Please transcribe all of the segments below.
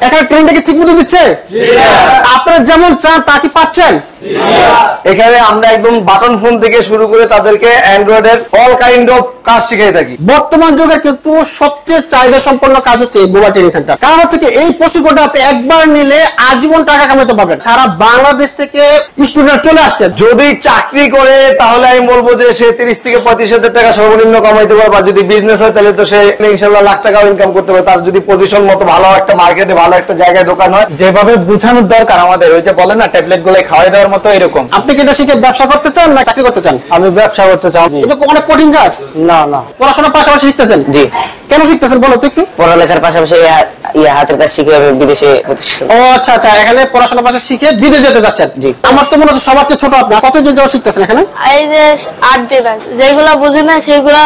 এখানে ট্রেনটা কি ঠিক মতো দিচ্ছে? আপনারা যেমন চান তা কি পাচ্ছেন? এখানে আমরা একদম বাটন ফোন থেকে শুরু করে তাদেরকে অ্যান্ড্রয়েডের অল কাইন্ড অফ কাজ শিখিয়ে থাকি। বর্তমান যুগের কিন্তু সবচেয়ে চাহিদা সম্পন্ন কাজ হচ্ছে এই মোবাইল ট্রেনিং সেন্টার। কারণ হচ্ছে কি এই প্রশিক্ষণটা আপনি একবার নিলে আজীবন টাকা কামাতে পারবেন। সারা বাংলাদেশ থেকে স্টুডেন্ট চলে আসছে। যদি চাকরি করে তাহলে আমি বলবো যে সে 30 থেকে 35,000 টাকা সর্বনিম্ন কামাইতে পারবে, আর যদি বিজনেস হয় তাহলে তো সে ইনশাআল্লাহ লাখ টাকাও ইনকাম করতে পারবে। তার যদি পজিশন মতো ভালো একটা মার্কেটে ভালো একটা জায়গায় দোকান হয়, যেভাবে বোঝানোর দরকার আমাদের, ওই যে বলে না ট্যাবলেট গুলো খাওয়াই দেওয়ার মতো এরকম। আপনি কি এটা শিখে ব্যবসা করতে চান না চাকরি করতে চান? আমি ব্যবসা করতে চাই। এটা অনেক কঠিন কাজ। না না, পড়াশোনার পাশাপাশি শিখতেছেন? জি। কেন শিখতেছেন বলো তো একটু। পড়ালেখার পাশাপাশি হাতের কাজ শিখে বিদেশে প্রতিষ্ঠান। ও আচ্ছা আচ্ছা, এখানে পড়াশোনার পাশাপাশি শিখে বিদেশ যেতে যাচ্ছেন? জি। আমার তো মনে হচ্ছে সবার চেয়ে ছোট আপনি। কতদিন যাওয়া শিখতেছেন এখানে? এই যে 8 দিন যেগুলা বুঝি না সেগুলা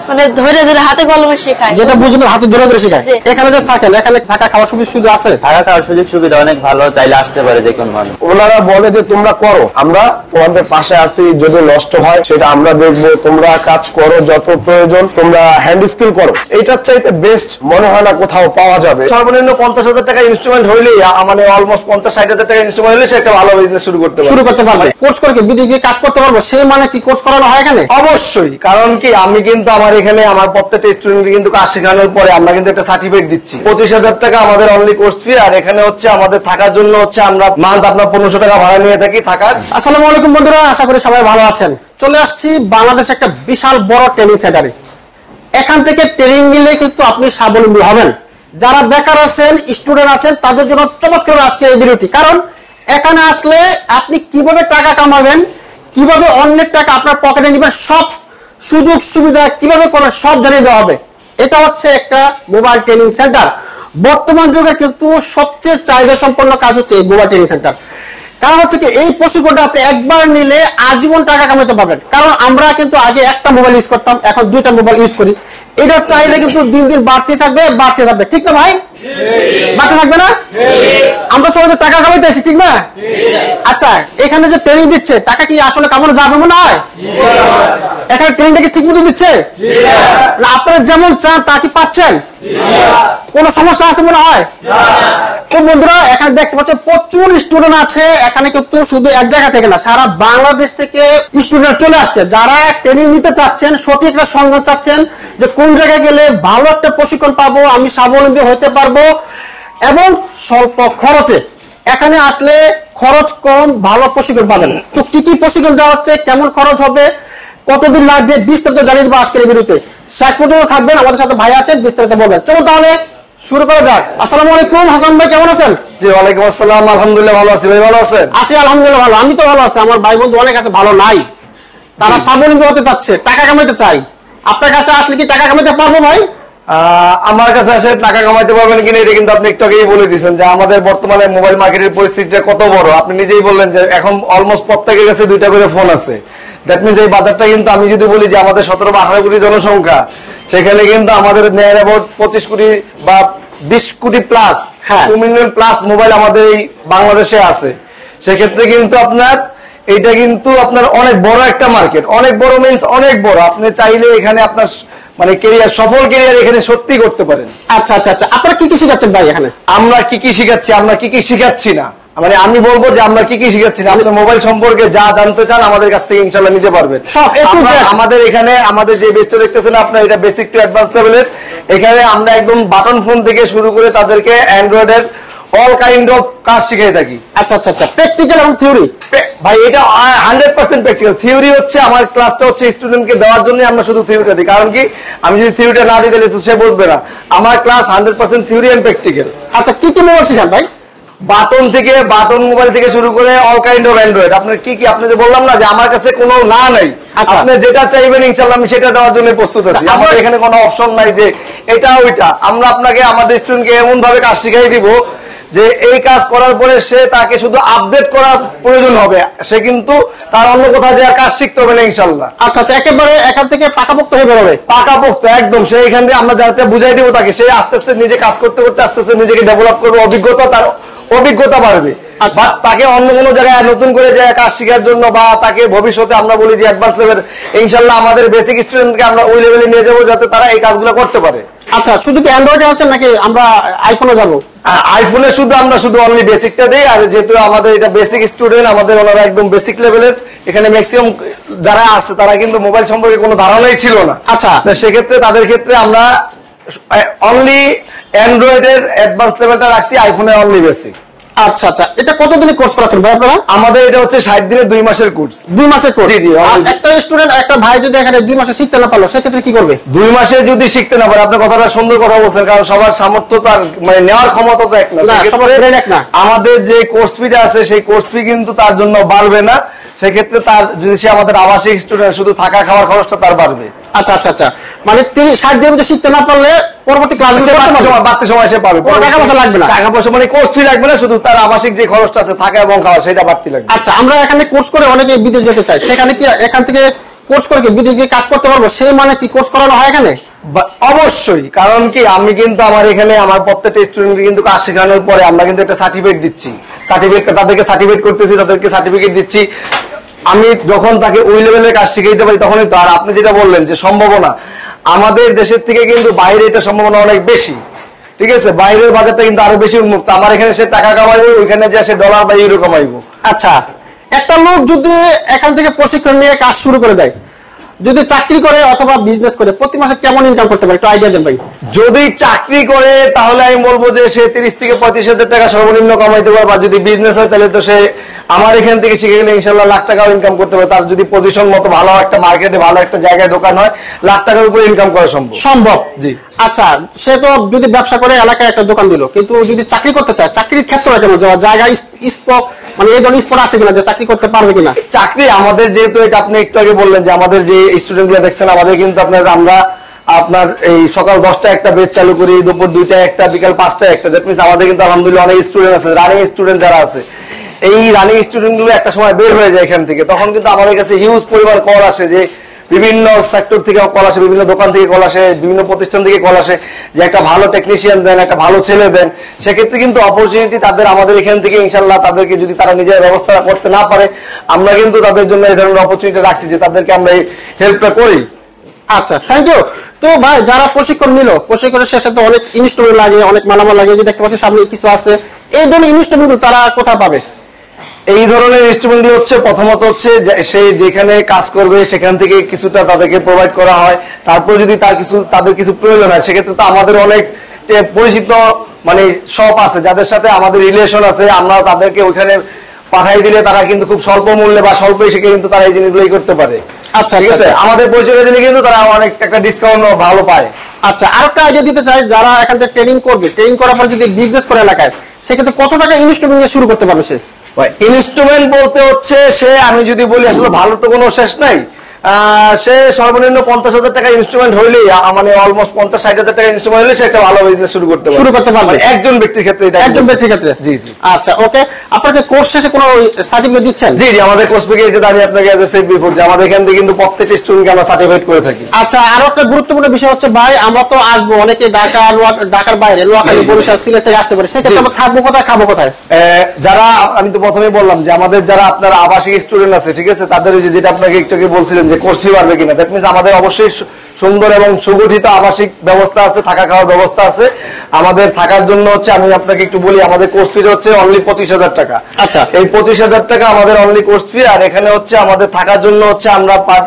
মানে ধরে ধরে হাতে কলমে শেখায়। যেটা বুঝলেন হাতে ধরে ধরে শেখায়। এখানে যে থাকেন, এখানে থাকা খাওয়ার সুবিধা আছে? থাকা খাওয়ার সুযোগ সুবিধা অনেক ভালো, চাইলে আসতে পারে যে কোনো মানুষ। ওনারা বলে যে তোমরা করো, আমরা তোমাদের পাশে আছি, যদি নষ্ট হয় সেটা আমরা দেখবো, তোমরা কাজ করো, যত প্রয়োজন তোমরা হ্যান্ড স্কিল করো। এইটার চাইতে বেস্ট মনে হয় না কোথাও পাওয়া যাবে। সর্বনিম্ন 50,000 টাকা ইনস্ট্রুমেন্ট হইলেই, মানে অলমোস্ট 50-60,000 টাকা ইনস্ট্রুমেন্ট হইলে সে একটা ভালো বিজনেস শুরু করতে পারবে। কোর্স করে কি বিদেশে কাজ করতে পারবো? সেই মানে কি কোর্স করানো হয় এখানে? অবশ্যই, কারণ কি আমি কিন্তু আমার এখানে আমার প্রত্যেকটা স্টুডেন্টকে কিন্তু কাজ শেখানোর পরে আমরা কিন্তু একটা সার্টিফিকেট দিচ্ছি। 25,000 টাকা আমাদের অনলি কোর্স ফি। আর এখানে হচ্ছে আমাদের থাকার জন্য হচ্ছে আমরা মান্থ আপনার 1500 টাকা ভাড়া নিয়ে থাকি থাকার। আসসালামু আলাইকুম বন্ধুরা, আশা করি সবাই ভালো আছেন। চলে আসছি বাংলাদেশে একটা বিশাল বড় ট্রেনিং সেন্টারে। এখান থেকে ট্রেনিং নিলে কিন্তু আপনি স্বাবলম্বী হবেন। যারা বেকার আছেন, স্টুডেন্ট আছেন, তাদের জন্য চমৎকার আজকে এই ভিডিওটি। কারণ এখানে আসলে আপনি কিভাবে টাকা কামাবেন, কিভাবে অন্যের টাকা আপনার পকেটে নেবেন, সব সুযোগ সুবিধা কিভাবে করবেন সব জানিয়ে দেওয়া হবে। এটা হচ্ছে একটা মোবাইল ট্রেনিং সেন্টার। বর্তমান যুগের কিন্তু সবচেয়ে চাহিদা সম্পন্ন কাজ হচ্ছে এই মোবাইল ট্রেনিং সেন্টার। কারণ হচ্ছে কি এই প্রশিক্ষণটা আপনি একবার নিলে আজীবন টাকা কামাতে পারবেন। কারণ আমরা কিন্তু আগে একটা মোবাইল ইউজ করতাম, এখন 2টা মোবাইল ইউজ করি। এটার চাহিদা কিন্তু দিন দিন বাড়তে থাকবে। ঠিক না ভাই? বাড়তে থাকবে না? আমরা সবাই টাকা কামাইতে আছি, ঠিক না? আচ্ছা, এখানে যে ট্রেনিং দিচ্ছে টাকা কি আসলে কামানো যাবে মনে হয়? এখানে ট্রেনিংটা কি ঠিক মতো দিচ্ছে? না আপনারা যেমন চান তা কি পাচ্ছেন? কোন সমস্যা আছে মনে হয়? তো বন্ধুরা, এখানে দেখতে পাচ্ছেন প্রচুর স্টুডেন্ট আছে। এখানে কিন্তু শুধু এক জায়গা থেকে না, সারা বাংলাদেশ থেকে স্টুডেন্ট চলে আসছে। যারা ট্রেনিং নিতে চাচ্ছেন, সঠিক একটা সন্ধান চাচ্ছেন যে কোন জায়গায় গেলে ভালো একটা প্রশিক্ষণ পাবো, আমি স্বাবলম্বী হতে পারবো এবং স্বল্প খরচে। এখানে আসলে খরচ কম, ভালো প্রশিক্ষণ পাবেন। তো কি কি প্রশিক্ষণ দেওয়া হচ্ছে, কেমন খরচ হবে, কতদিন লাগবে, বিস্তারিত জানিয়ে দেবো আজকের ভিডিওতে। শেষ পর্যন্ত থাকবেন, আমাদের সাথে ভাই আছেন, বিস্তারিত বলবেন। চলো তাহলে শুরু করা যাক। আসসালামু আলাইকুম হাসান ভাই, কেমন আছেন? জি ওয়ালাইকুম আসসালাম, আলহামদুলিল্লাহ ভালো আছি। ভাই ভালো আছেন? আছি আলহামদুলিল্লাহ ভালো। আমি তো ভালো আছি। আমার ভাই বন্ধু অনেক আছে ভালো নাই, তারা স্বাবলম্বী হতে চাচ্ছে, টাকা কামাইতে চাই। আপনার কাছে আসলে কি টাকা কামাইতে পারবো ভাই? আমার কাছে আসলে টাকা কামাইতে পারবেন কিনা এটা কিন্তু আপনি একটু আগেই বলে দিয়েছেন যে আমাদের বর্তমানে মোবাইল মার্কেটের পরিস্থিতিটা কত বড়। আপনি নিজেই বললেন যে এখন অলমোস্ট প্রত্যেকের কাছে 2টা করে ফোন আছে। দ্যাট মিনস এই বাজারটা কিন্তু আমি যদি বলি যে আমাদের 17 বা 18 কোটি জনসংখ্যা, সেখানে কিন্তু আমাদের নিয়ার অ্যাবাউট 25 কোটি বা 20 কোটি প্লাস, 2 মিলিয়ন প্লাস মোবাইল আমাদের এই বাংলাদেশে আছে। সেক্ষেত্রে কিন্তু আপনার এটা কিন্তু আপনার অনেক বড় একটা মার্কেট। অনেক বড় মিনস অনেক বড়। আপনি চাইলে এখানে আপনার মানে ক্যারিয়ার, সফল ক্যারিয়ার এখানে সত্যি করতে পারেন। আচ্ছা আচ্ছা আচ্ছা, আপনারা কি কি শিখাচ্ছেন ভাই এখানে? আমরা কি কি শিখাচ্ছি, আমরা কি কি শিখাচ্ছি না, মানে আমি বলবো যে আমরা কি কি শিখাচ্ছি না। আপনি মোবাইল সম্পর্কে যা জানতে চান আমাদের কাছ থেকে ইনশাআল্লাহ নিতে পারবেন সব। আমাদের এখানে আমাদের যে বেসটা দেখতেছেন আপনারা, এটা বেসিক টু অ্যাডভান্স লেভেলের। এখানে আমরা একদম বাটন ফোন থেকে শুরু করে তাদেরকে অ্যান্ড্রয়েডের অল কাইন্ড অফ কাজ শিখিয়ে থাকি। আচ্ছা আচ্ছা আচ্ছা, প্র্যাকটিক্যাল এবং থিওরি? ভাই এটা 100% প্র্যাকটিক্যাল। থিওরি হচ্ছে আমার ক্লাসটা হচ্ছে স্টুডেন্টকে দেওয়ার জন্য আমরা শুধু থিওরিটা দিই। কারণ কি আমি যদি থিওরিটা না দিই তাহলে সে বুঝবে না। আমার ক্লাস 100% থিওরি এন্ড প্র্যাকটিক্যাল। আচ্ছা, কি কি মোবাইল শেখান ভাই? বাটন মোবাইল থেকে শুরু করে অল কাইন্ড অফ অ্যান্ড্রয়েড। আপনার কি কি, আপনি যে বললাম না যে আমার কাছে কোনো না নাই, আপনি যেটা চাইবেন ইনশাআল্লাহ আমি সেটা দেওয়ার জন্য প্রস্তুত আছি। আমাদের এখানে কোনো অপশন নাই যে এটা ওইটা। আমরা আপনাকে আমাদের স্টুডেন্টকে এমন ভাবে কাজ শিখাই দিব যে এই কাজ করার পরে সে তাকে শুধু আপডেট করার প্রয়োজন হবে, সে কিন্তু তার অন্য কোথাও যে কাজ শিখতে হবে না ইনশাআল্লাহ। আচ্ছা আচ্ছা, একেবারে এখান থেকে পাকাপোক্ত হয়ে বেরোবে? পাকাপোক্ত একদম। সে এখান থেকে আমরা যাতে বুঝাই দিব তাকে, সে আস্তে আস্তে নিজে কাজ করতে করতে আস্তে আস্তে নিজেকে ডেভেলপ করবে, তার অভিজ্ঞতা বাড়বে। তাকে অন্য কোনো জায়গায় নতুন করে যে কাজ শেখার জন্য বা তাকে ভবিষ্যতে আমরা বলি যে অ্যাডভান্স লেভেল, ইনশাআল্লাহ আমাদের বেসিক স্টুডেন্টকে আমরা ওই লেভেলে নিয়ে যাবো যাতে তারা এই কাজগুলো করতে পারে। আচ্ছা, শুধু কি অ্যান্ড্রয়েডে আছেন নাকি আমরা আইফোনে যাবো? আইফোনে শুধু অনলি বেসিকটা দেই, আর যেহেতু আমাদের এটা বেসিক স্টুডেন্ট, আমাদের ওনারা একদম বেসিক লেভেলের, এখানে ম্যাক্সিমাম যারা আছে তারা কিন্তু মোবাইল সম্পর্কে কোনো ধারণাই ছিল না। আচ্ছা, সেক্ষেত্রে তাদের ক্ষেত্রে আমরা অনলি অ্যান্ড্রয়েডের অ্যাডভান্স লেভেলটা রাখছি, আইফোনের অনলি বেসিক। আচ্ছা আচ্ছা, এটা কতদিনের কোর্স করাচ্ছেন ভাই আপনারা? আমাদের এটা হচ্ছে 60 দিনের 2 মাসের কোর্স। 2 মাসের কোর্স? জি জি। একটা স্টুডেন্ট, একটা ভাই যদি এখানে 2 মাসে শিখতে না পারলো সেক্ষেত্রে কি করবে? 2 মাসে যদি শিখতে না পারে, আপনার কথাটা সুন্দর কথা বলছেন, কারণ সবার সামর্থ্য তার মানে নেওয়ার ক্ষমতা তো এক না, সবার ব্রেন এক না। আমাদের যে কোর্স ফিটা আছে সেই কোর্স ফি কিন্তু তার জন্য বাড়বে না, সেক্ষেত্রে তার যদি সে আমাদের আবাসিক স্টুডেন্ট, শুধু থাকা খাওয়ার খরচটা তার বাড়বে। আচ্ছা আচ্ছা আচ্ছা, মানে 60 দিনের মধ্যে শিখতে না পারলে পরবর্তী ক্লাসে বাড়তি সময় সে পাবে, টাকা পয়সা লাগবে না। টাকা পয়সা মানে কোর্স ফি লাগবে না, শুধু তার আবাসিক যে খরচটা আছে থাকা এবং খাওয়া সেটা বাড়তি লাগবে। আচ্ছা, আমরা এখানে কোর্স করে অনেকে বিদেশ যেতে চাই, সেখানে কি এখান থেকে কোর্স করে কি বিদেশে কাজ করতে পারবো? সেই মানে কি কোর্স করানো হয় এখানে? অবশ্যই, কারণ কি আমি কিন্তু আমার এখানে আমার প্রত্যেকটা স্টুডেন্টকে কিন্তু কাজ শেখানোর পরে আমরা কিন্তু একটা সার্টিফিকেট দিচ্ছি, তাদেরকে সার্টিফিকেট করতেছি, তাদেরকে সার্টিফিকেট দিচ্ছি। আমি যখন তাকে ওই লেভেলের কাজ শিখে দিতে পারি তখনই তো। আর আপনি যেটা বললেন যে সম্ভাবনা, আমাদের দেশের থেকে কিন্তু বাইরে এটা সম্ভাবনা অনেক বেশি, ঠিক আছে? বাইরের বাজারটা কিন্তু আরো বেশি উন্মুক্ত। আমার এখানে সে টাকা কামাইবো, ওইখানে যে সে ডলার বা ইউরো কামাইবো। আচ্ছা, একটা লোক যদি এখান থেকে প্রশিক্ষণ নিয়ে কাজ শুরু করে দেয়, যদি চাকরি করে অথবা বিজনেস করে, প্রতি মাসে কেমন ইনকাম করতে পারে একটু আইডিয়া দেন ভাই। যদি চাকরি করে তাহলে আমি বলবো যে সে 30 থেকে 35,000 টাকা সর্বনিম্ন কামাইতে পারবে। আর যদি বিজনেস হয় তাহলে তো সে আমার এখান থেকে শিখে গেলে ইনশাল্লাহ লাখ টাকাও ইনকাম করতে পারে। তার যদি পজিশন মতো ভালো একটা মার্কেটে ভালো একটা জায়গায় দোকান হয়, লাখ টাকার উপরে ইনকাম করা সম্ভব। জি। আচ্ছা, সে তো যদি ব্যবসা করে এলাকায় একটা দোকান দিল, কিন্তু যদি চাকরি করতে চায়, চাকরির ক্ষেত্রে কেমন জায়গা স্পট, মানে এই ধরনের স্পট আছে কিনা যে চাকরি করতে পারবে কিনা? চাকরি আমাদের যেহেতু এটা আপনি একটু আগে বললেন যে আমাদের যে স্টুডেন্ট গুলো দেখছেন, আমাদের কিন্তু আমরা আপনার এই সকাল 10টা একটা বেচ চালু করি, দুপুর 2টা একটা, বিকাল 5টা একটা। দ্যাট মিনস আমাদের কিন্তু আলহামদুলিল্লাহ অনেক স্টুডেন্ট আছে, রানিং স্টুডেন্ট যারা আছে। এই রানিং স্টুডেন্ট গুলো একটা সময় বের হয়ে যায় এখান থেকে, তখন কিন্তু আমাদের কাছে হিউজ পরিমাণ কল আসে, যে বিভিন্ন সেক্টর থেকে কল আসে, বিভিন্ন দোকান থেকে কল আসে, বিভিন্ন প্রতিষ্ঠান থেকে কল আসে যে একটা ভালো টেকনিশিয়ান দেন, একটা ভালো ছেলে দেন। সেক্ষেত্রে কিন্তু অপরচুনিটি তাদের আমাদের এখান থেকে ইনশাল্লাহ, তাদেরকে যদি তারা নিজের ব্যবস্থা করতে না পারে, আমরা কিন্তু তাদের জন্য এই ধরনের অপরচুনিটি রাখছি যে তাদেরকে আমরা এই হেল্পটা করি। আচ্ছা, থ্যাংক ইউ। তো ভাই, যারা প্রশিক্ষণ নিল, প্রশিক্ষণের শেষে তো অনেক ইনস্ট্রুমেন্ট লাগে, অনেক মালামাল লাগে, যে দেখতে পাচ্ছি সামনে কিছু আছে, এই ধরনের ইনস্ট্রুমেন্ট তারা কোথায় পাবে? এই ধরনের ইনস্ট্রুমেন্ট গুলো হচ্ছে প্রথমত হচ্ছে সে যেখানে কাজ করবে সেখান থেকে কিছুটা তাদেরকে প্রোভাইড করা হয়। তারপর যদি তাদের কিছু প্রয়োজন হয়, সেক্ষেত্রে তো আমাদের অনেক পরিচিত মানে শপ আছে যাদের সাথে আমাদের রিলেশন আছে, আমরা তাদেরকে ওইখানে পাঠাই দিলে তারা কিন্তু খুব স্বল্প মূল্যে বা স্বল্প এসে কিন্তু তারা এই জিনিসগুলোই করতে পারে। আচ্ছা, ঠিক আছে, আমাদের পরিচয় দিলে কিন্তু তারা অনেক একটা ডিসকাউন্ট ভালো পায়। আচ্ছা, আরেকটা আইডিয়া দিতে চাই, যারা এখান থেকে ট্রেনিং করবে, ট্রেনিং করার পর যদি বিজনেস করে এলাকায়, সেক্ষেত্রে কত টাকা ইনস্ট্রুমেন্ট শুরু করতে পারবে সে? ইনস্ট্রুমেন্ট বলতে হচ্ছে সে, আমি যদি বলি আসলে ভালো তো কোনো শেষ নাই, সে সর্বনিম্ন 50,000 টাকা ইনস্ট্রুমেন্ট হইলেই, মানে অলমোস্ট 50-60,000 টাকা ইনস্ট্রুমেন্ট হলে সে একটা ভালো বিজনেস শুরু করতে পারবে একজন ব্যক্তির ক্ষেত্রে। একজন ব্যক্তির ক্ষেত্রে? জি জি। আচ্ছা, ওকে। আপনাকে কোর্স শেষে কোনো সার্টিফিকেট দিচ্ছেন? জি জি, আমাদের কোর্স থেকে এটা আমি আপনাকে এজ এ সেফ রিপোর্ট যে আমাদের এখান থেকে কিন্তু প্রত্যেকটা স্টুডেন্টকে আমরা সার্টিফাইড করে থাকি। আচ্ছা, আরো একটা গুরুত্বপূর্ণ বিষয় হচ্ছে ভাই, আমরা তো আসবো, অনেকে ঢাকার বাইরে, নোয়াখালী, বরিশাল, সিলেট থেকে আসতে পারে, সেক্ষেত্রে আমরা থাকবো কোথায়, খাবো কোথায়? যারা, আমি তো প্রথমেই বললাম যে আমাদের যারা আপনার আবাসিক স্টুডেন্ট আছে, ঠিক আছে, তাদের যেটা আপনাকে একটু আগে বলছিলেন যে কোর্স ফি বাড়বে কিনা, দ্যাট মিনস আমাদের অবশ্যই সুন্দর এবং সুগঠিত আবাসিক ব্যবস্থা আছে, থাকা খাওয়ার ব্যবস্থা আছে। আমাদের থাকার জন্য হচ্ছে আমি আপনাকে একটু বলি, আমাদের কোর্স ফি হচ্ছে অনলি 25,000 টাকা। আচ্ছা, এই 25,000 টাকা আমাদের অনলি কোর্স ফি। আর এখানে হচ্ছে আমাদের থাকার জন্য হচ্ছে আমরা পার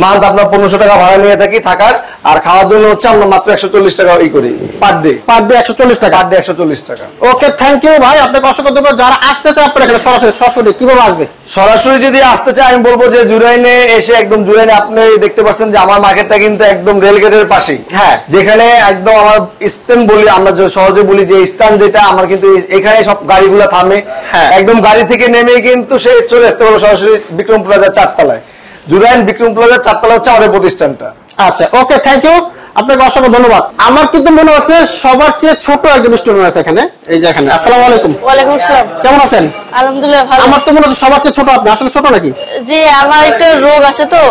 মান্থ আপনার 1500 টাকা ভাড়া নিয়ে থাকি থাকার, আর খাওয়ার জন্য হচ্ছে আমরা মাত্র 140 টাকা করি পার ডে। 140 টাকা? পার ডে 140 টাকা। ওকে, থ্যাংক ইউ ভাই, আপনাকে অসংখ্য ধন্যবাদ। যারা আসতে চায় আপনার এখানে সরাসরি কিভাবে আসবে? সরাসরি যদি আসতে চায় আমি বলবো যে জুরাইনে এসে, একদম জুরাইনে আপনি দেখতে পাচ্ছেন যে আমার মার্কেটটা কিন্তু একদম রেলগেটের পাশেই। হ্যাঁ, যেখানে একদম আমার স্ট্যান্ড বলি, আমরা সহজে বলি যে স্ট্যান্ড, যেটা আমার কিন্তু এখানে সব গাড়িগুলো থামে। হ্যাঁ, একদম গাড়ি থেকে নেমে কিন্তু সে চলে আসতে পারবে সরাসরি বিক্রম প্লাজার 4 তলায়। জুরাইন বিক্রম প্লাজার 4 তলা হচ্ছে আমাদের প্রতিষ্ঠানটা। আচ্ছা, ওকে, থ্যাংক ইউ, আপনাকে অসংখ্য ধন্যবাদ। আমার কিন্তু মনে হচ্ছে সবার চেয়ে ছোট একজন স্টুডেন্ট আছে এখানে, এই যে এখানে। আসসালামু আলাইকুম। ওয়ালাইকুম আসসালাম। কেমন আছেন? আলহামদুলিল্লাহ ভালো। আমার তো মনে হচ্ছে সবার চেয়ে ছোট আপনি, আসলে ছোট নাকি? জি, আমার একটা রোগ আছে তো।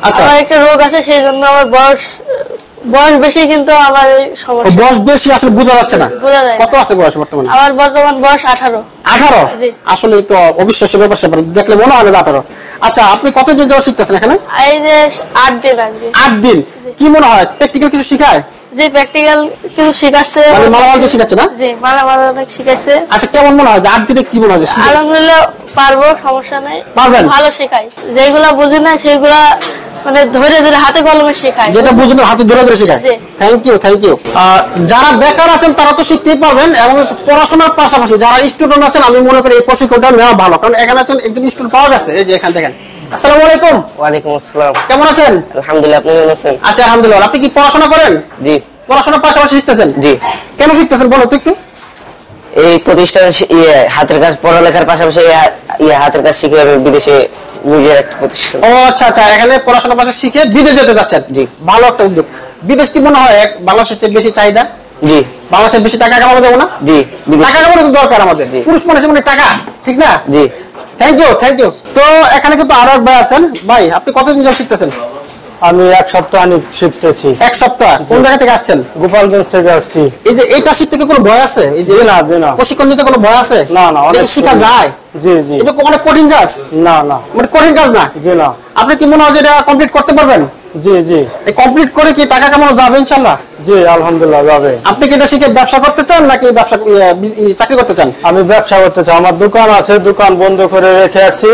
আচ্ছা, আমার একটা রোগ আছে, সেই জন্য আমার বয়স বেশি, কিন্তু আমার সমস্যা। বয়স বেশি আসলে বোঝা যাচ্ছে না। কত আছে বয়স বর্তমানে? আমার বর্তমান বয়স 18। 18? জি। আসলে তো অবিশ্বাস্য ব্যাপার, দেখলে মনে হয় না 18। আচ্ছা, আপনি কতদিন যাওয়া শিখতেছেন এখানে? এই যে 8 দিন আগে। 8 দিন? কি মনে হয় প্র্যাকটিক্যাল কিছু শিখায়? যে প্র্যাকটিক্যাল কিছু শিখাচ্ছে, মানে মালামাল দিয়ে শিখাচ্ছে না? জি মালামাল অনেক শিখাচ্ছে। আচ্ছা কেমন মনে হয় যে 8 দিনে কি মনে হয় যে আলহামদুলিল্লাহ পারবো, সমস্যা নাই, পারবেন? ভালো শেখাই, যেগুলা বুঝি না সেগুলা মানে ধরে ধরে হাতে কলমে শেখায়, যেটা বুঝলেন হাতে ধরে ধরে শেখায়। জি। Thank you thank you. যারা বেকার আছেন তারা তো শিখতেই পারবেন, এবং পড়াশোনার পাশাপাশি যারা স্টুডেন্ট আছেন আমি মনে করি এই প্রশিক্ষণটা নেওয়া ভালো, কারণ এখানে একজন স্টুডেন্ট পাওয়া গেছে, এই যে এখান দেখেন। আসসালামু আলাইকুম। ওয়ালাইকুম আসসালাম। কেমন আছেন? আলহামদুলিল্লাহ, আপনি কেমন আছেন? আচ্ছা আলহামদুলিল্লাহ। আপনি কি পড়াশোনা করেন? জি পড়াশোনার পাশাপাশি শিখতেছেন? জি। কেন শিখতেছেন বলো তো একটু। এই প্রতিষ্ঠানে হাতের কাজ, পড়ালেখার পাশাপাশি হাতের কাজ শিখে আমি বিদেশে নিজের একটা প্রতিষ্ঠান। ও আচ্ছা আচ্ছা, এখানে পড়াশোনার পাশাপাশি শিখে বিদেশ যেতে যাচ্ছেন? জি। ভালো একটা উদ্যোগ। বিদেশ কি মনে হয় বাংলাদেশের চেয়ে বেশি চাহিদা? জি বাংলাদেশে বেশি টাকা কামানো যাবো না? জি। টাকা কামানো তো দরকার আমাদের, জি। পুরুষ মানুষের মানে টাকা, ঠিক না? জি। Thank you thank you. তো এখানে কিন্তু আরো এক ভাই আছেন। ভাই আপনি কতদিন ধরে শিখতেছেন? আমি 1 সপ্তাহ শিখতেছি। 1 সপ্তাহ। কোন জায়গা থেকে আসছেন? গোপালগঞ্জ থেকে আসছি। এই যে এটা শিখতে কি কোনো ভয় আছে? এই যে জি না। প্রশিক্ষণ নিতে কোনো ভয় আছে? না, এটা কি শেখা যায়? জি জি। এটা অনেক কঠিন কাজ? না, মানে কঠিন কাজ না? জি না। আপনি কি মনে হয় যে এটা কমপ্লিট করতে পারবেন? জি জি এই কমপ্লিট করে কি টাকা কামানো যাবে ইনশাআল্লাহ? জি, আলহামদুলিল্লাহ যাবে। আপনি কি এটা শিখে ব্যবসা করতে চান নাকি ব্যবসা চাকরি করতে চান? আমি ব্যবসা করতে চাই। আমার দোকান আছে, দোকান বন্ধ করে রেখে আসছি।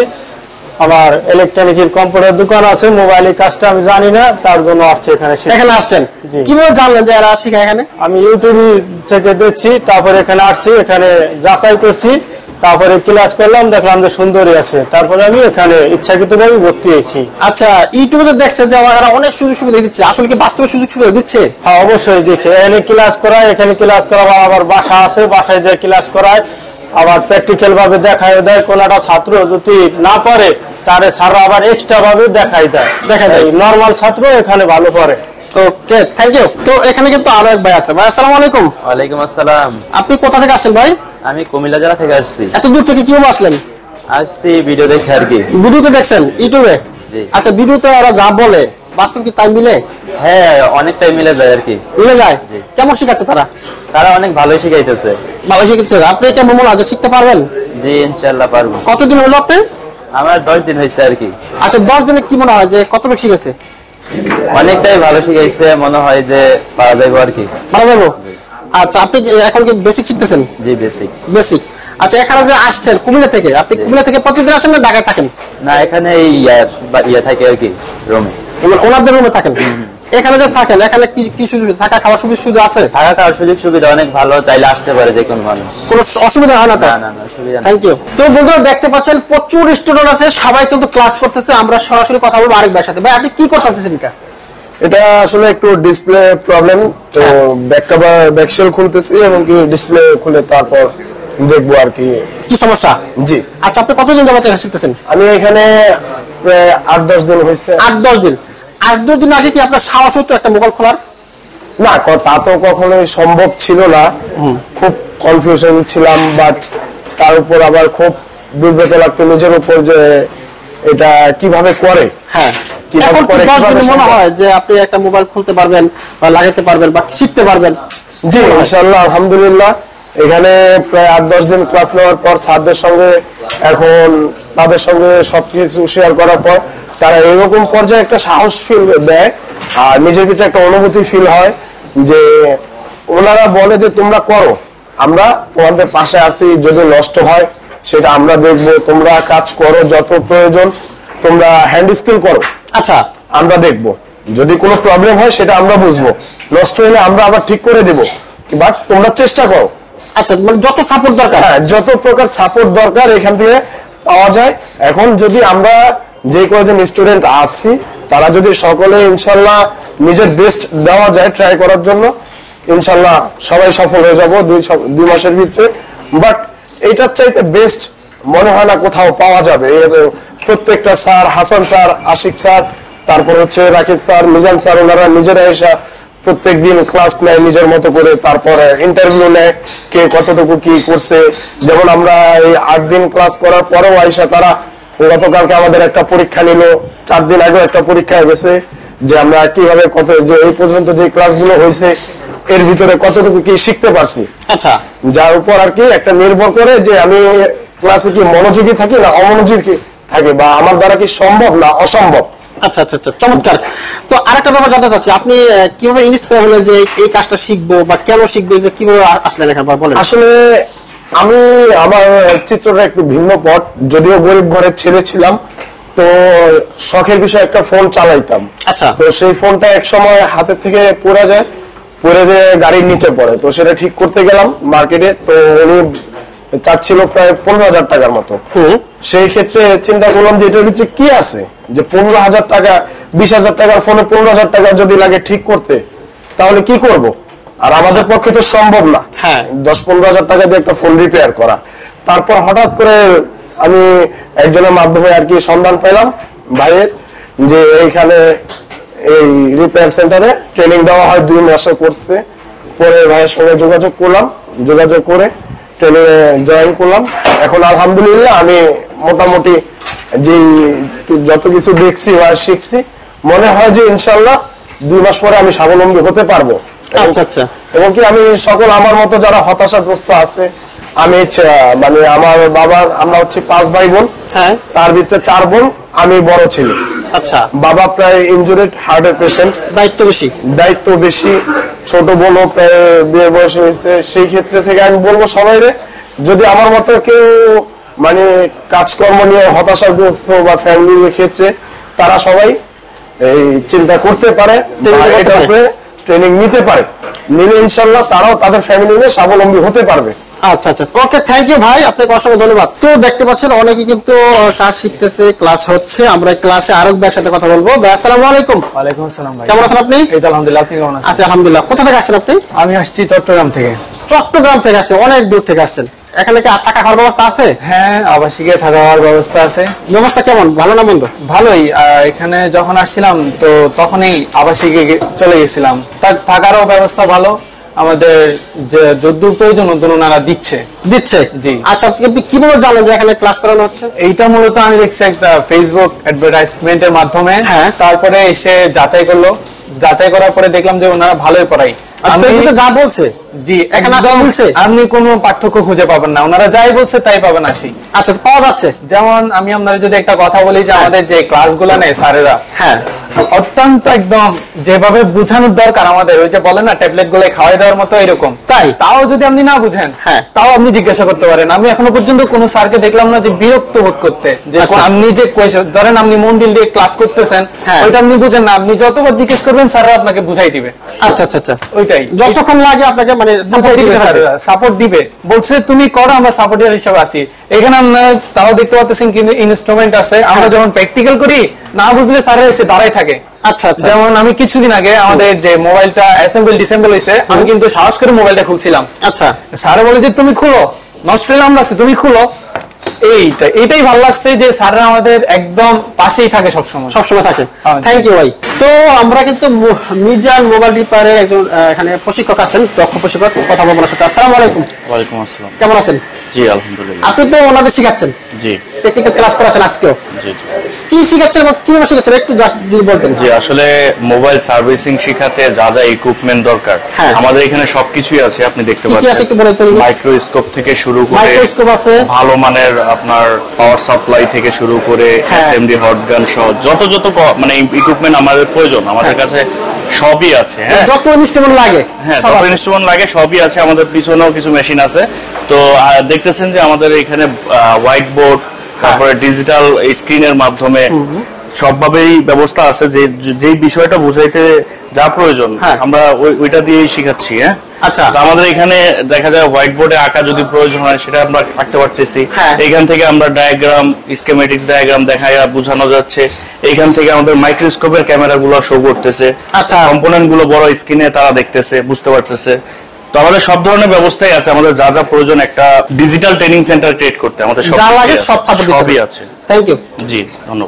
আমার ইলেকট্রনিকের কম্পিউটার দোকান আছে, মোবাইলের কাজটা আমি জানি না, তার জন্য আসছি এখানে শিখতে। এখানে আসছেন? জি। কিভাবে জানলেন যে এরা শিখে এখানে? আমি ইউটিউব থেকে দেখছি, তারপরে এখানে আসছি, এখানে যাচাই করছি, তারপরে ক্লাস করলাম, দেখলাম যে সুন্দরী আছে, তারপরে আমি এখানে ইচ্ছাকৃতভাবে ভর্তি হয়েছি। আচ্ছা, ইউটিউবে দেখছেন যে এরা অনেক সুযোগ সুবিধা দিচ্ছে, আসলে কি বাস্তবে সুযোগ সুবিধা দিচ্ছে? হ্যাঁ অবশ্যই দেখে এখানে ক্লাস করায়, এখানে ক্লাস করাবার আবার বাসা আছে, বাসায় যে ক্লাস করায়, আবার প্র্যাকটিক্যাল ভাবে দেখায় দেয়। কোন একটা ছাত্র যদি না পারে তারে স্যার আবার এক্সট্রা ভাবে দেখাই দেয়। নরমাল ছাত্র এখানে ভালো করে। Okay thank you. তো এখানে কিন্তু আরো এক ভাই আছে। ভাই আসসালামু আলাইকুম। ওয়ালাইকুম আসসালাম। আপনি কোথা থেকে আসছেন ভাই? আমি কুমিল্লা জেলা থেকে আসছি। এত দূর থেকে কিভাবে আসলেন? আসছি ভিডিও দেখে আর কি। ভিডিওতে দেখছেন ইউটিউবে? জি। আচ্ছা, ভিডিওতে ওরা যা বলে বাস্তব কি তাই মিলে? হ্যাঁ অনেকটাই মিলে যায় আর কি। মিলে যায়? জি। কেমন শিখাচ্ছে তারা? তারা অনেক ভালোই শিখাইতেছে। ভালো শিখাচ্ছে। আপনি কেমন মনে হয় যে শিখতে পারবেন? জি ইনশাআল্লাহ পারবো। কতদিন হলো আপনি? আমার 10 দিন হয়েছে আর কি। আচ্ছা, 10 দিনে কি মনে হয় যে কতটুকু শিখেছে? অনেকটাই ভালো শিখাইছে, মনে হয় যে পারা যাবে আর কি। মারা যাবো? আচ্ছা, আপনি এখন কি বেসিক শিখতেছেন? জি বেসিক। বেসিক। আচ্ছা, এখানে যে আসছেন কুমিল্লা থেকে, আপনি কুমিল্লা থেকে প্রতিদিন আসেন না ঢাকায় থাকেন? না এখানে ইয়া থাকে আর কি, রুমে। ওনাদের রুমে থাকেন? এখানে যে থাকেন এখানে কি সুবিধা, থাকা খাওয়ার সুবিধা আছে? থাকা খাওয়ার সুযোগ সুবিধা অনেক ভালো, চাইলে আসতে পারে যে কোনো মানুষ। কোনো অসুবিধা হয় না তো? না অসুবিধা নেই। Thank you. তো বন্ধুরা দেখতে পাচ্ছেন প্রচুর স্টুডেন্ট আছে, সবাই কিন্তু ক্লাস করতেছে। আমরা সরাসরি কথা বলবো আরেক ভাইয়ের সাথে। ভাই আপনি কি করতেছেন? এটা আসলে একটু ডিসপ্লে প্রবলেম, তো ব্যাক কভার ব্যাকশেল খুলতেছি এবং কি ডিসপ্লে খুলে তারপর দেখবো আর কি কি সমস্যা। জি। আচ্ছা, আপনি কতদিন যাবত শিখতেছেন? আমি এখানে প্রায় 8-10 দিন হয়েছে। 8-10 দিন। 8-10 দিন আগে কি আপনার সাহস হতো একটা মোবাইল খোলার? না, তা তো কখনোই সম্ভব ছিল না। খুব কনফিউশন ছিলাম, বাট তার উপর আবার খুব দুর্বৃত্ত লাগতো নিজের উপর যে এটা কিভাবে করে। হ্যাঁ, কিভাবে এখন করে, 10 দিন মনে হয় যে আপনি একটা মোবাইল খুলতে পারবেন বা লাগাতে পারবেন বা শিখতে পারবেন? জি ইনশাআল্লাহ আলহামদুলিল্লাহ। এখানে প্রায় 8-10 দিন ক্লাস নেওয়ার পর স্যারদের সঙ্গে, এখন তাদের সঙ্গে সবকিছু শেয়ার করার পর তারা এরকম পর্যায়ে একটা সাহস ফিল দেয় আর নিজের ভিতরে একটা অনুভূতি ফিল হয় যে ওনারা বলে যে তোমরা করো, আমরা তোমাদের পাশে আছি, যদি নষ্ট হয় সেটা আমরা দেখবো, তোমরা কাজ করো, যত প্রয়োজন তোমরা হ্যান্ড স্কিল করো, আচ্ছা আমরা দেখবো, যদি কোনো প্রবলেম হয় সেটা আমরা বুঝবো, নষ্ট হলে আমরা আবার ঠিক করে দেবো, বাট তোমরা চেষ্টা করো। আচ্ছা, মানে যত সাপোর্ট দরকার, হ্যাঁ যত প্রকার সাপোর্ট দরকার এখান থেকে পাওয়া যায়। এখন যদি আমরা যে কয়েকজন স্টুডেন্ট আসছি তারা যদি সকলে ইনশাল্লাহ নিজের বেস্ট দেওয়া যায় ট্রাই করার জন্য, ইনশাল্লাহ সবাই সফল হয়ে যাব 2 মাসের ভিতরে। বাট এইটার চাইতে বেস্ট মনে হয় না কোথাও পাওয়া যাবে। প্রত্যেকটা sir, Hasan sir, Ashiq sir, তারপর হচ্ছে রাকিব স্যার, মিজান স্যার, ওনারা নিজেরা এসে প্রত্যেক দিন ক্লাস নেয় নিজের মতো করে, তারপরে ইন্টারভিউ নেয় কে কতটুকু কি করছে। যেমন আমরা এই 8 দিন ক্লাস করার পরেও আইসা তারা গতকালকে আমাদের একটা পরীক্ষা নিল, 4 দিন আগেও একটা পরীক্ষা গেছে যে আমরা কিভাবে কত, যে এই পর্যন্ত যে ক্লাসগুলো হয়েছে এর ভিতরে কতটুকু কি শিখতে পারছি। আচ্ছা, যার উপর আর কি একটা নির্ভর করে যে আমি ক্লাসে কি মনোযোগী থাকি না অমনোযোগী থাকি, বা আমার দ্বারা কি সম্ভব না অসম্ভব, আচ্ছা আচ্ছা আচ্ছা, চমৎকার। তো আরেকটা ব্যাপার জানতে চাচ্ছি, আপনি কিভাবে ইন্সপায়ার হলেন যে এই কাজটা শিখবো বা কেন শিখবো, এটা কিভাবে আসলেন এখানে বলেন? আসলে আমি আমার চিত্রটা একটু ভিন্ন পথ, যদিও গরিব ঘরের ছেলে ছিলাম, তো শখের বিষয়ে একটা ফোন চালাইতাম। আচ্ছা। তো সেই ফোনটা এক সময় হাতের থেকে পড়ে যায়, পড়ে যেয়ে গাড়ির নিচে পড়ে। তো সেটা ঠিক করতে গেলাম মার্কেটে, তো উনি চাচ্ছিল প্রায় 15,000 টাকার মতো। সেই ক্ষেত্রে চিন্তা করলাম যে এটার ভিতরে কি আছে, যে 15,000 টাকা, 20,000 টাকার ফোনে 15,000 টাকা যদি লাগে ঠিক করতে, তাহলে কি করব? আর আমাদের পক্ষে তো সম্ভব না হ্যাঁ 10-15,000 টাকা দিয়ে একটা ফোন রিপেয়ার করা। তারপর হঠাৎ করে আমি একজনের মাধ্যমে আর কি সন্ধান পেলাম ভাইয়ের, যে এইখানে এই রিপেয়ার সেন্টারে ট্রেনিং দেওয়া হয় 2 মাসের কোর্সে। পরে ভাইয়ের সঙ্গে যোগাযোগ করলাম, যোগাযোগ করে ট্রেনিং জয়েন করলাম। এখন আলহামদুলিল্লাহ আমি মোটামুটি যে যত কিছু দেখছি বা শিখছি, মনে হয় যে ইনশাল্লাহ 2 মাস পরে আমি স্বাবলম্বী হতে পারবো। আচ্ছা আচ্ছা, এবং কি আমি সকল আমার মতো যারা হতাশাগ্রস্ত আছে, আমি মানে আমার বাবার, আমরা হচ্ছে 5 ভাই বোন, হ্যাঁ তার ভিতরে 4 বোন, আমি বড় ছেলে। আচ্ছা, বাবা প্রায় ইনজুরিড, হার্টের পেশেন্ট, দায়িত্ব বেশি। দায়িত্ব বেশি। ছোট বোনও প্রায় বিয়ের বয়স হয়েছে। সেই ক্ষেত্রে থেকে আমি বলবো সবাইরে, যদি আমার মতো কেউ মানে কাজকর্ম নিয়ে হতাশাগ্রস্ত বা ফ্যামিলির ক্ষেত্রে, তারা সবাই এই চিন্তা করতে পারে, এটার উপরে ট্রেনিং নিতে পারে। নিলে ইনশাল্লাহ তারাও তাদের ফ্যামিলি নিয়ে স্বাবলম্বী হতে পারবে। আচ্ছা আচ্ছা, ওকে, থ্যাংক ইউ ভাই, আপনাকে অসংখ্য ধন্যবাদ। তো দেখতে পাচ্ছেন অনেকে কিন্তু কাজ শিখতেছে, ক্লাস হচ্ছে। আমরা ক্লাসে আরেক ভাইয়ের সাথে কথা বলবো। ভাই আসসালামু আলাইকুম। ওয়ালাইকুম আসসালাম ভাই। কেমন আছেন আপনি? এই তো আলহামদুলিল্লাহ, আপনি কেমন আছেন? আচ্ছা আলহামদুলিল্লাহ। কোথা থেকে আসছেন আপনি? আমি আসছি চট্টগ্রাম থেকে। চট্টগ্রাম থেকে আসছেন, অনেক দূর থেকে আসছেন। এখানে কি থাকা খাওয়ার ব্যবস্থা আছে? হ্যাঁ, আবাসিকে থাকার ব্যবস্থা আছে। ব্যবস্থা কেমন, ভালো না মন্দ? ভালোই। এখানে যখন আসছিলাম তো তখনই আবাসিকে চলে গেছিলাম। থাকারও ব্যবস্থা ভালো, আমাদের যে যদ্দূর প্রয়োজন ওনারা দিচ্ছে। জি। আচ্ছা, আপনি কিভাবে জানেন যে এখানে ক্লাস করানো হচ্ছে? এইটা মূলত আমি দেখছি একটা ফেসবুক অ্যাডভার্টাইজমেন্টের মাধ্যমে। হ্যাঁ। তারপরে এসে যাচাই করলো, যাচাই করার পরে দেখলাম যে ওনারা ভালোই পড়ায়। ফেসবুকে যা বলছে জি, এখানে আসলে বলছে আপনি কোনো পার্থক্য খুঁজে পাবেন না, ওনারা যাই বলছে তাই পাবেন। আসি আচ্ছা, পাওয়া যাচ্ছে। যেমন আমি আপনার যদি একটা কথা বলি, যে আমাদের যে ক্লাসগুলো নেয় স্যারেরা, হ্যাঁ অত্যন্ত একদম যেভাবে বোঝানোর দরকার, আমাদের ওই যে বলে না ট্যাবলেট গুলো খাওয়াই দেওয়ার মতো এরকম, তাও যদি আপনি না বুঝেন, হ্যাঁ, তাও আপনি জিজ্ঞাসা করতে পারেন। আমি এখনো পর্যন্ত কোনো স্যারকে দেখলাম না যে বিরক্ত বোধ করতে, যে আপনি যে ধরেন আপনি মন দিল দিয়ে ক্লাস করতেছেন, ওইটা আপনি বুঝেন না, আপনি যতবার জিজ্ঞেস করবেন স্যাররা আপনাকে বুঝাই দিবে। আচ্ছা আচ্ছা আচ্ছা, ওইটাই যতক্ষণ লাগে আপনাকে মানে সাপোর্ট দিবে, বলছে তুমি করো, আমরা সাপোর্টার হিসেবে আছি এখানে। আমরা তাও দেখতে পাচ্ছেন কিন্তু ইনস্ট্রুমেন্ট আছে, আমরা যখন প্র্যাকটিক্যাল করি না বুঝলে স্যাররা এসে দাঁড়ায় থাকে। আচ্ছা আচ্ছা, যেমন আমি কিছুদিন আগে আমাদের যে মোবাইলটা অ্যাসেম্বল ডিসেম্বল হয়েছে, আমি কিন্তু সাহস করে মোবাইলটা খুলছিলাম। আচ্ছা, স্যার বলে যে তুমি খুলো, নষ্ট হলে আমরা আছি, তুমি খুলো। এইটাই ভালো লাগছে যে স্যাররা আমাদের একদম পাশেই থাকে, সবসময় থাকে। থ্যাংক ইউ ভাই। তো আমরা কিন্তু মিজান মোবাইল রিপেয়ারের একজন এখানে প্রশিক্ষক আছেন, দক্ষ প্রশিক্ষক, কথা বলবো না সাথে। আসসালামু আলাইকুম। ওয়ালাইকুম আসসালাম। কেমন আছেন? জি আলহামদুলিল্লাহ। আপনি তো ওনাদের শিখাচ্ছেন? জি। টেকনিক্যাল ক্লাস করাচ্ছেন আজকেও? জি। কি শিখাচ্ছেন এবং কিভাবে শিখাচ্ছেন একটু জাস্ট যদি বলতেন। জি, আসলে মোবাইল সার্ভিসিং শেখাতে যা যা ইকুইপমেন্ট দরকার আমাদের এখানে সবকিছুই আছে, আপনি দেখতে পাচ্ছেন। মাইক্রোস্কোপ থেকে শুরু করে, মাইক্রোস্কোপ আছে, ভালো মানের আপনার পাওয়ার সাপ্লাই থেকে শুরু করে এসএমডি হট গান সহ যত মানে ইকুইপমেন্ট আমাদের প্রয়োজন, আমাদের কাছে সবই আছে। হ্যাঁ, যত ইনস্ট্রুমেন্ট লাগে, হ্যাঁ যত ইনস্ট্রুমেন্ট লাগে সবই আছে। আমাদের পিছনেও কিছু মেশিন আছে। তো দেখতেছেন যে আমাদের এখানে হোয়াইট বোর্ড, তারপরে ডিজিটাল স্ক্রিনের মাধ্যমে সবভাবেই ব্যবস্থা আছে, যে যেই বিষয়টা বুঝাইতে যা প্রয়োজন আমরা ওইটা দিয়েই শিখাচ্ছি। হ্যাঁ, আচ্ছা, আমাদের এখানে দেখা যায় হোয়াইট বোর্ডে আঁকা যদি প্রয়োজন হয় সেটা আমরা আঁকতে পারতেছি। এখান থেকে আমরা ডায়াগ্রাম, স্কিমেটিক্স ডায়াগ্রাম দেখায় বোঝানো যাচ্ছে। এখান থেকে আমাদের মাইক্রোস্কোপের ক্যামেরা গুলো শো করতেছে, আচ্ছা, কম্পোনেন্ট গুলো বড় স্ক্রিনে তারা দেখতেছে, বুঝতে পারতেছে। তো আমাদের সব ধরনের ব্যবস্থাই আছে, আমাদের যা যা প্রয়োজন একটা ডিজিটাল ট্রেনিং সেন্টার ক্রিয়েট করতে আমাদের সবই আছে। Thank you. জি, ধন্যবাদ।